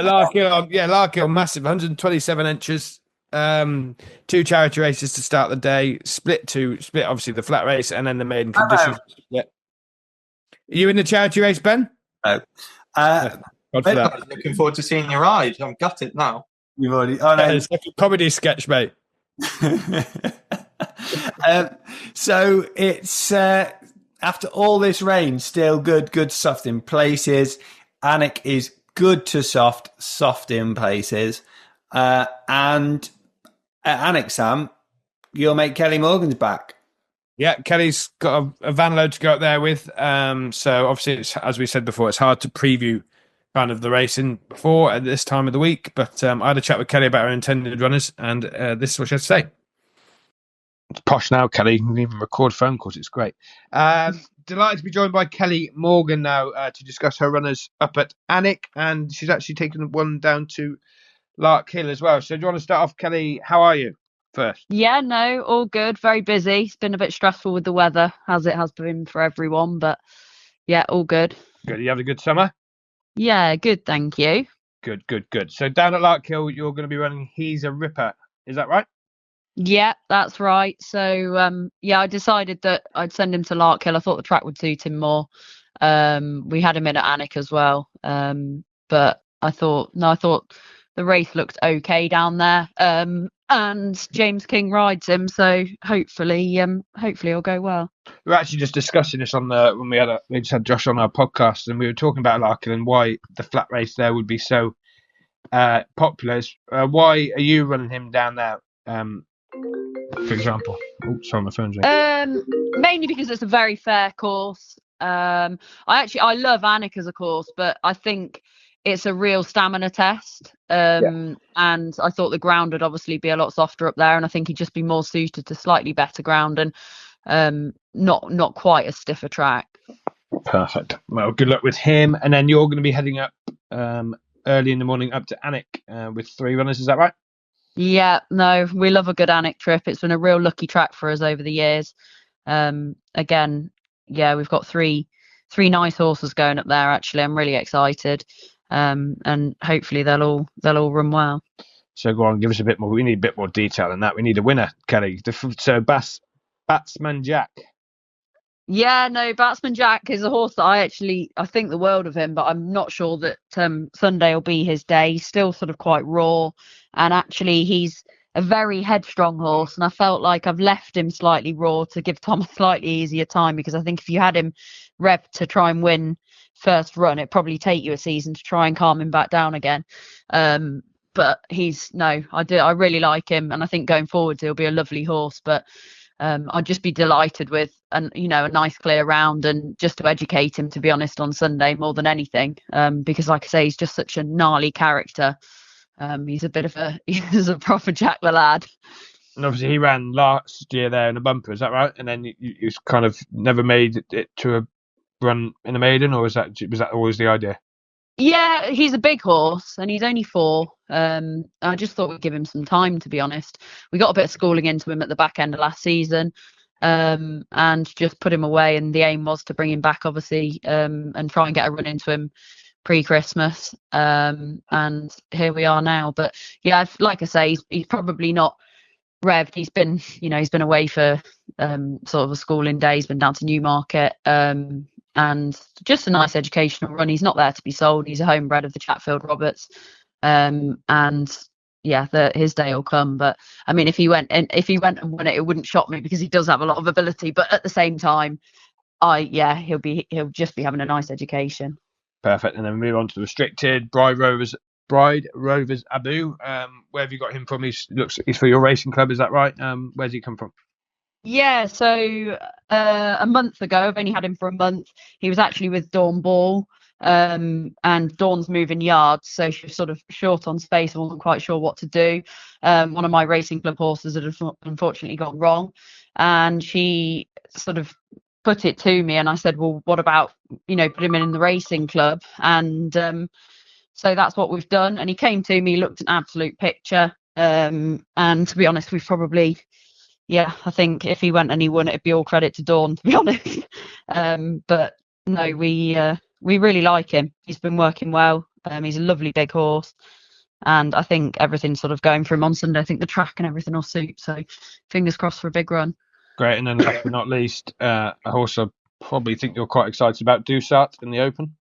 Larkhill, massive, 127 entries. 2 charity races to start the day. Split obviously the flat race and then the maiden conditions. Are you in the charity race, Ben? No. I was looking forward to seeing your ride. I'm gutted now. You've already. Oh no, it's like a comedy sketch, mate. So it's after all this rain, still good soft in places. Alnwick is good to soft in places, and at Alnwick, Sam, your mate Kelly Morgan's back. Yeah, Kelly's got a van load to go up there with. So obviously, as we said before, it's hard to preview kind of the racing before at this time of the week. But I had a chat with Kelly about her intended runners, and this is what she had to say. It's posh now, Kelly. You can even record phone calls. It's great. Delighted to be joined by Kelly Morgan now to discuss her runners up at Alnwick, and she's actually taken one down to Larkhill as well. So do you want to start off, Kelly? How are you first? Yeah, no, all good. Very busy. It's been a bit stressful with the weather, as it has been for everyone. But yeah, all good. Good. You having a good summer? Yeah, good. Thank you. Good. So down at Larkhill, you're going to be running He's a Ripper. Is that right? Yeah, that's right. So I decided that I'd send him to Larkhill. I thought the track would suit him more. We had him in at Alnwick as well. But I thought the race looked okay down there. And James King rides him, so hopefully it'll go well. We were actually just discussing this on when we just had Josh on our podcast, and we were talking about Larkhill and why the flat race there would be so popular. Why are you running him down there? For example. Oh, sorry, my phone's ringing. Mainly because it's a very fair course. I love Alnwick as a course, but I think it's a real stamina test. And I thought the ground would obviously be a lot softer up there, and I think he'd just be more suited to slightly better ground and not quite a stiffer track. Perfect. Well, good luck with him. And then you're going to be heading up early in the morning up to Alnwick with 3 runners. Is that right? Yeah, no, we love a good Alnwick trip. It's been a real lucky track for us over the years. Again, yeah, we've got three nice horses going up there. Actually, I'm really excited, and hopefully they'll all run well. So go on, give us a bit more. We need a bit more detail than that. We need a winner, Kelly. So Batsman Jack. Yeah, no, Batsman Jack is a horse that I think the world of him, but I'm not sure that Sunday will be his day. He's still sort of quite raw, and actually he's a very headstrong horse, and I felt like I've left him slightly raw to give Tom a slightly easier time, because I think if you had him rev to try and win first run, it'd probably take you a season to try and calm him back down again. But I really like him, and I think going forward he'll be a lovely horse. But I'd just be delighted with a nice clear round, and just to educate him, to be honest, on Sunday more than anything, because like I say, he's just such a gnarly character. He's a proper Jack the Lad. And obviously he ran last year there in a bumper, is that right? And then you kind of never made it to a run in a maiden, or was that always the idea? Yeah, he's a big horse and he's only 4. I just thought we'd give him some time, to be honest. We got a bit of schooling into him at the back end of last season, and just put him away, and the aim was to bring him back, obviously, and try and get a run into him pre-Christmas, and here we are now. But yeah, like I say, he's probably not revved. He's been away for sort of a schooling day. He's been down to Newmarket, and just a nice educational run. He's not there to be sold. He's a homebred of the Chatfield Roberts, and yeah, his day will come. But I mean, if he went and won it, it wouldn't shock me, because he does have a lot of ability. But at the same time, he'll just be having a nice education. Perfect. And then we move on to the restricted Bride Rovers Abu. Where have you got him from? He's for your racing club, is that right? Where's he come from? Yeah, so a month ago, I've only had him for a month. He was actually with Dawn Ball, and Dawn's moving yards, so she was sort of short on space and wasn't quite sure what to do. One of my racing club horses had unfortunately gone wrong, and she sort of put it to me, and I said, well, what about, put him in the racing club? And so that's what we've done. And he came to me, looked an absolute picture, and to be honest, we've probably... Yeah, I think if he went and he won, it'd be all credit to Dawn, to be honest. But no, we really like him. He's been working well. He's a lovely big horse, and I think everything's sort of going for him on Sunday. I think the track and everything will suit. So fingers crossed for a big run. Great, and then last but not least, a horse I probably think you're quite excited about, Dusart in the Open.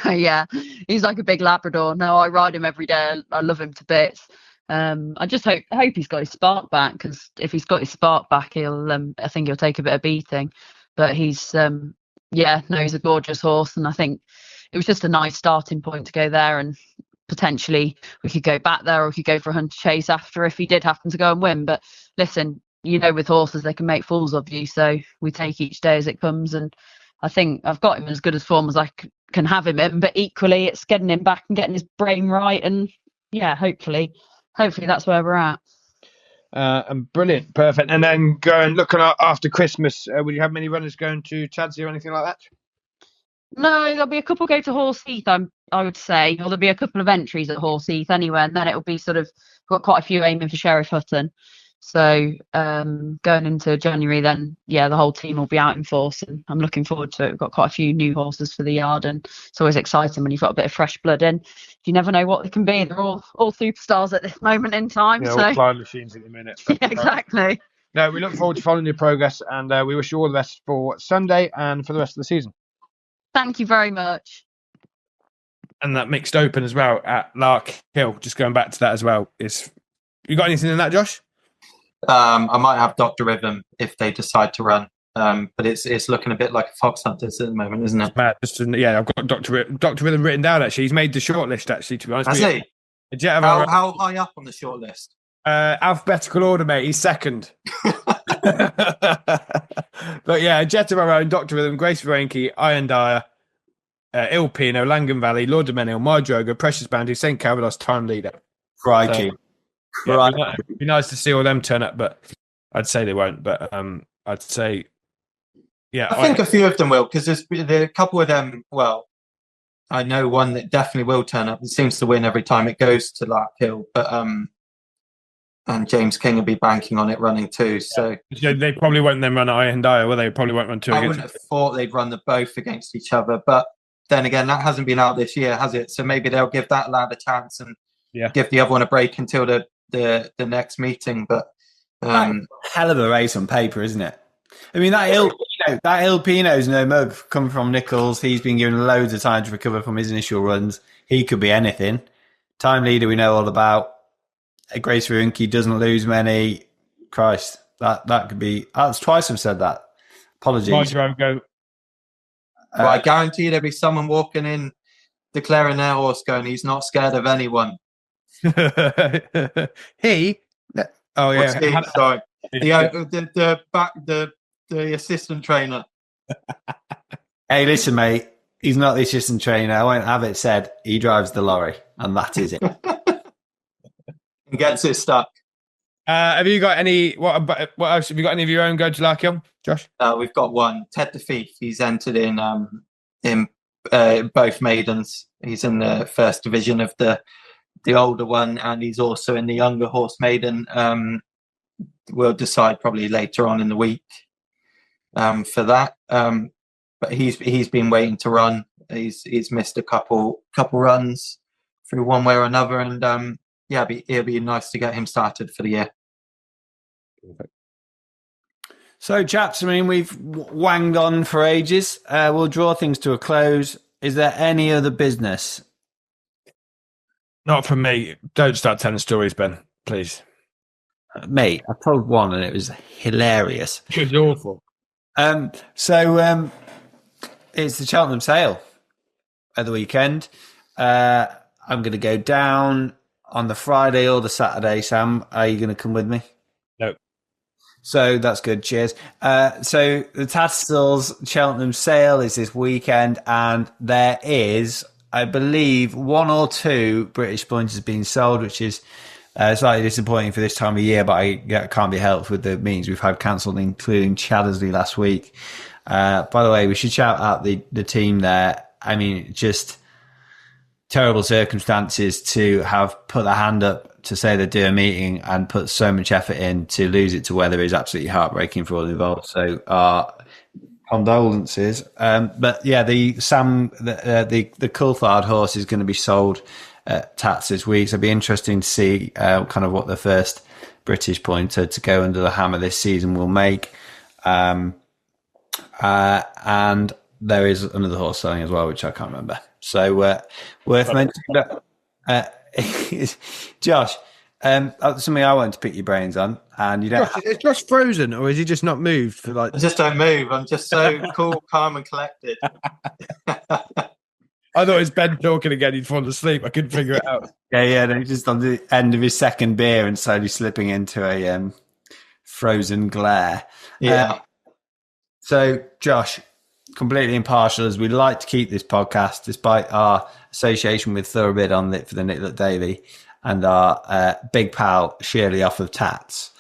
Yeah, he's like a big Labrador. No, I ride him every day. I love him to bits. I just hope he's got his spark back, because if he's got his spark back, I think he'll take a bit of beating. But he's he's a gorgeous horse, and I think it was just a nice starting point to go there, and potentially we could go back there, or we could go for a hunter chase after if he did happen to go and win. But listen, with horses, they can make fools of you, so we take each day as it comes, and I think I've got him in as good as form as I can have him in, but equally it's getting him back and getting his brain right, and yeah, hopefully that's where we're at. And brilliant, perfect. And then going looking after Christmas, will you have many runners going to Chadsey or anything like that? No, there'll be a couple go to Horse Heath, I would say, or there'll be a couple of entries at Horse Heath anyway, and then it'll be sort of got quite a few aiming for Sheriff Hutton. So going into January, then the whole team will be out in force, and I'm looking forward to it. We've got quite a few new horses for the yard, and it's always exciting when you've got a bit of fresh blood in. You never know what they can be. They're all superstars at this moment in time. Yeah, so all flying machines at the minute. Yeah, exactly. No, we look forward to following your progress, and we wish you all the best for Sunday and for the rest of the season. Thank you very much. And that mixed open as well at Larkhill, just going back to that as well, you got anything in that, Josh? I might have Dr. Rhythm if they decide to run. But it's looking a bit like a Fox Hunters at the moment, isn't it? Matt, I've got Dr. Rhythm written down, actually. He's made the shortlist, actually, to be honest. Has he? A jet of our own. How high up on the shortlist? Alphabetical order, mate. He's second. But yeah, a jet of our own, Dr. Rhythm, Grace Varenki, Iron Dyer, Il Pino, Langan Valley, Lord Domenil, Mardroga, Precious Bounty, St. Calvados, Time Leader. Crikey. So, Right. it'd be nice to see all them turn up, but I'd say they won't. But I'd say, yeah. I think a few of them will, because there's a couple of them. Well, I know one that definitely will turn up. It seems to win every time it goes to Larkhill, but and James King will be banking on it running too. So they probably won't then run at Iron Dyer, will they? Probably won't run two. I wouldn't have thought they'd run the both against each other, but then again, that hasn't been out this year, has it? So maybe they'll give that lad a chance and give the other one a break until the next meeting. But hell of a race on paper, isn't it? I mean, that Il Pino's no mug coming from Nichols. He's been given loads of time to recover from his initial runs. He could be anything. Time Leader, we know all about. Grace Varenki doesn't lose many. Christ, that could be. That's twice I've said that. Apologies. Go. Well, I guarantee there'll be someone walking in declaring their horse going, he's not scared of anyone. He? Oh, yeah. Sorry. The assistant trainer. Hey, listen, mate. He's not the assistant trainer. I won't have it said. He drives the lorry, and that is it. And gets it stuck. Have you got any? What else? Have you got any of your own go to Larkhill, Josh? We've got one. Ted the Thief. He's entered in both maidens. He's in the first division of the older one, and he's also in the younger horse maiden. We'll decide probably later on in the week for that. But he's been waiting to run. He's missed a couple runs through one way or another, and it'll be nice to get him started for the year. So, chaps, I mean, we've wanged on for ages. We'll draw things to a close. Is there any other business? Not from me. Don't start telling stories, Ben, please. Mate, I told one and it was hilarious. It was awful. So it's the Cheltenham sale at the weekend. I'm going to go down on the Friday or the Saturday. Sam, are you going to come with me? No. So that's good. Cheers. So the Tattersalls Cheltenham sale is this weekend, and there is, I believe, 1 or 2 British pointers being sold, which is slightly disappointing for this time of year, but I can't be helped with the meetings we've had cancelled, including Chaddersley last week. By the way, we should shout out the team there. I mean, just terrible circumstances to have put their hand up to say they do a meeting and put so much effort in to lose it to weather is absolutely heartbreaking for all involved. So our condolences. But yeah, the Coulthard horse is going to be sold at Tats this week. So it'll be interesting to see kind of what the first British pointer to go under the hammer this season will make. And there is another horse selling as well, which I can't remember. So worth mentioning. Josh, something I want to pick your brains on, and you don't. Is Josh frozen, or is he just not moved for like? I just don't move. I'm just so cool, calm, and collected. I thought it was Ben talking again. He'd fallen asleep. I couldn't figure it out. Yeah. He's just on the end of his second beer and slowly slipping into a frozen glare. Yeah. So, Josh, completely impartial as we like to keep this podcast, despite our association with Thoroughbid on it for the Nicklet Daily and our big pal Shirley off of Tats.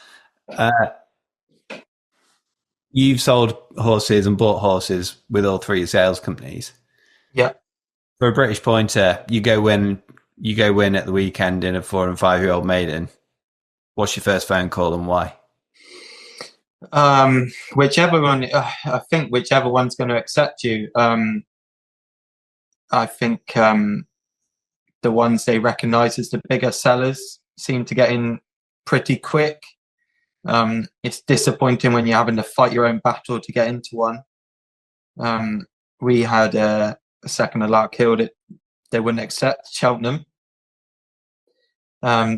You've sold horses and bought horses with all 3 sales companies. Yeah. For a British pointer, you go win at the weekend in a 4 and 5 year old maiden. What's your first phone call and why? Whichever one, I think whichever one's going to accept you. I think the ones they recognise as the bigger sellers seem to get in pretty quick. It's disappointing when you're having to fight your own battle to get into one. We had a second of Larkhill that they wouldn't accept Cheltenham.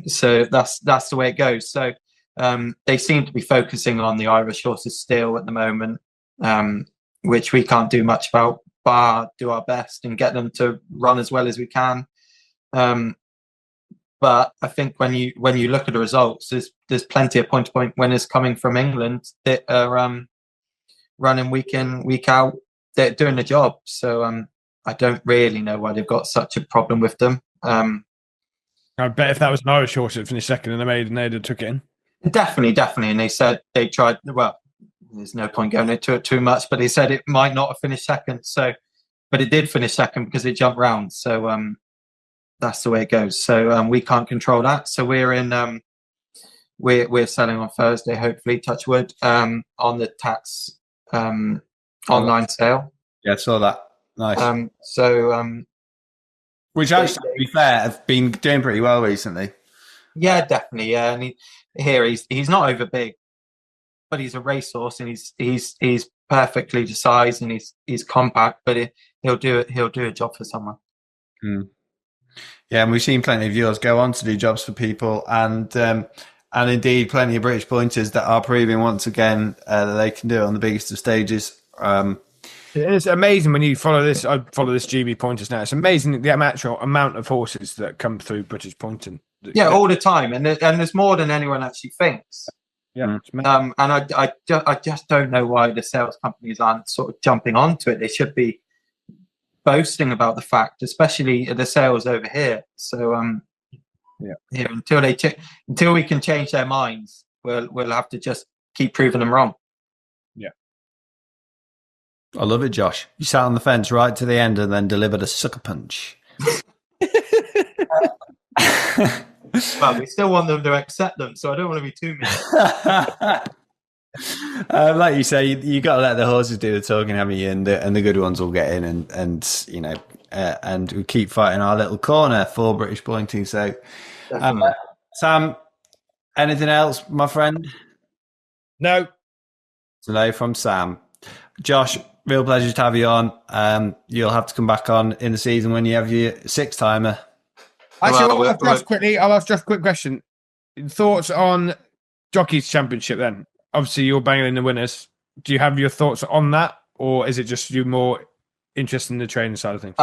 So that's the way it goes. So they seem to be focusing on the Irish horses still at the moment. which we can't do much about, bar do our best and get them to run as well as we can. But I think when you look at the results, there's plenty of point-to-point winners coming from England that are running week in, week out. They're doing the job. So I don't really know why they've got such a problem with them. I bet if that was an Irish horse that finished second in the maiden, they'd have took it in. Definitely. And they said they tried. Well, there's no point going into it too much, but they said it might not have finished second. So, but it did finish second because it jumped round. So that's the way it goes. So we can't control that. So we're in. We're selling on Thursday, hopefully, touch wood, on the Tats online sale. Yeah, I saw that. Nice. Which actually, to be fair, have been doing pretty well recently. Yeah, definitely. Yeah, and he's not over big, but he's a racehorse, and he's perfectly the size, and he's compact, but he'll do it. He'll do a job for someone. Yeah, and we've seen plenty of yours go on to do jobs for people, and indeed plenty of British pointers that are proving once again that they can do it on the biggest of stages. It's amazing when you follow this. I follow this GB Pointers now. It's amazing the actual amount of horses that come through British Pointing. Yeah, all the time, and there's more than anyone actually thinks. Yeah, and I just don't know why the sales companies aren't sort of jumping onto it. They should be boasting about the fact, especially the sales over here. So until we can change their minds, we'll have to just keep proving them wrong. Yeah. I love it, Josh. You sat on the fence right to the end and then delivered a sucker punch. Well, we still want them to accept them, so I don't want to be too mean. Like you say, you got to let the horses do the talking, haven't you? And the good ones will get in, and you know, and we keep fighting our little corner for British pointing. So, Sam, anything else, my friend? No. So no from Sam. Josh, real pleasure to have you on. You'll have to come back on in the season when you have your six-timer. Actually, I'll ask Josh a quick question. Thoughts on Jockey's Championship then? Obviously, you're banging the winners. Do you have your thoughts on that, or is it just you more interested in the training side of things?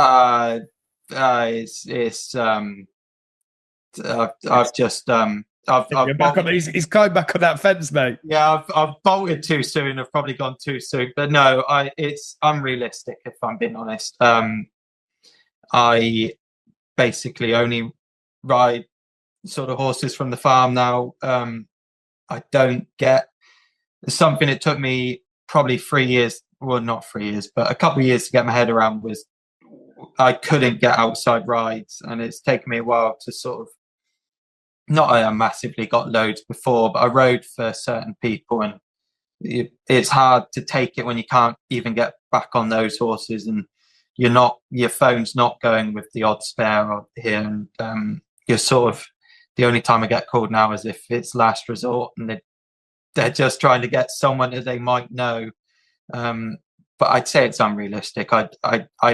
He's climbed back on that fence, mate. Yeah, I've bolted too soon. I've probably gone too soon, but no, it's unrealistic if I'm being honest. I basically only ride sort of horses from the farm now. I don't get something. It took me probably 3 years, well, not 3 years, but a couple of years to get my head around was I couldn't get outside rides, and it's taken me a while to sort of, not I massively got loads before, but I rode for certain people, and it's hard to take it when you can't even get back on those horses, and your phone's not going with the odd spare here, and you're sort of, the only time I get called now is if it's last resort, and they're just trying to get someone that they might know. But I'd say it's unrealistic. I'd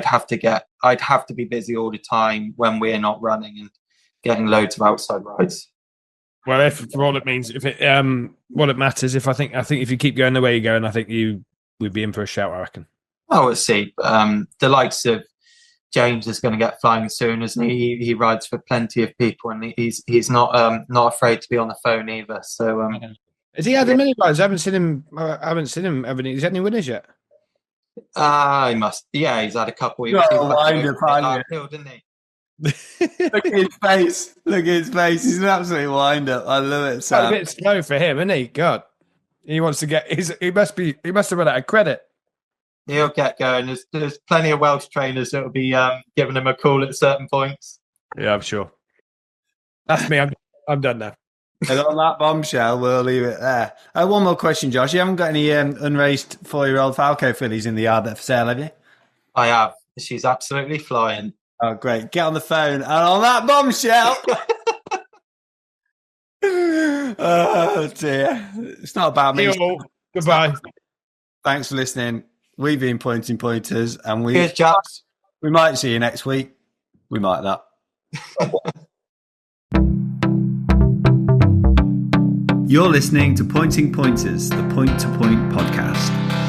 have to be busy all the time when we're not running and getting loads of outside rides. Well, if for all it means, if it what it matters, I think if you keep going the way you're going, I think you would be in for a shout, I reckon. Oh, we'll see. The likes of James is going to get flying soon, isn't he? He rides for plenty of people, and he's not afraid to be on the phone either. So, has he had many rides? I haven't seen him. He's had any winners yet? He must. Yeah, he's had a couple. He was Larkhill, didn't he? Look at his face. Look at his face. He's an absolute wind-up. I love it, Sam. A bit slow for him, isn't he? God, he wants to get. He must have run out of credit. He'll get going. There's plenty of Welsh trainers that will be giving him a call at certain points. Yeah, I'm sure. That's me. I'm done now. And on that bombshell, we'll leave it there. One more question, Josh. You haven't got any unraced 4-year-old Falco fillies in the yard that are for sale, have you? I have. She's absolutely flying. Oh, great. Get on the phone. And on that bombshell... Oh, dear. It's not about me. Goodbye. Thanks for listening. We've been Pointing Pointers, and Cheers, chaps. We might see you next week. We might not. You're listening to Pointing Pointers, the Point to Point podcast.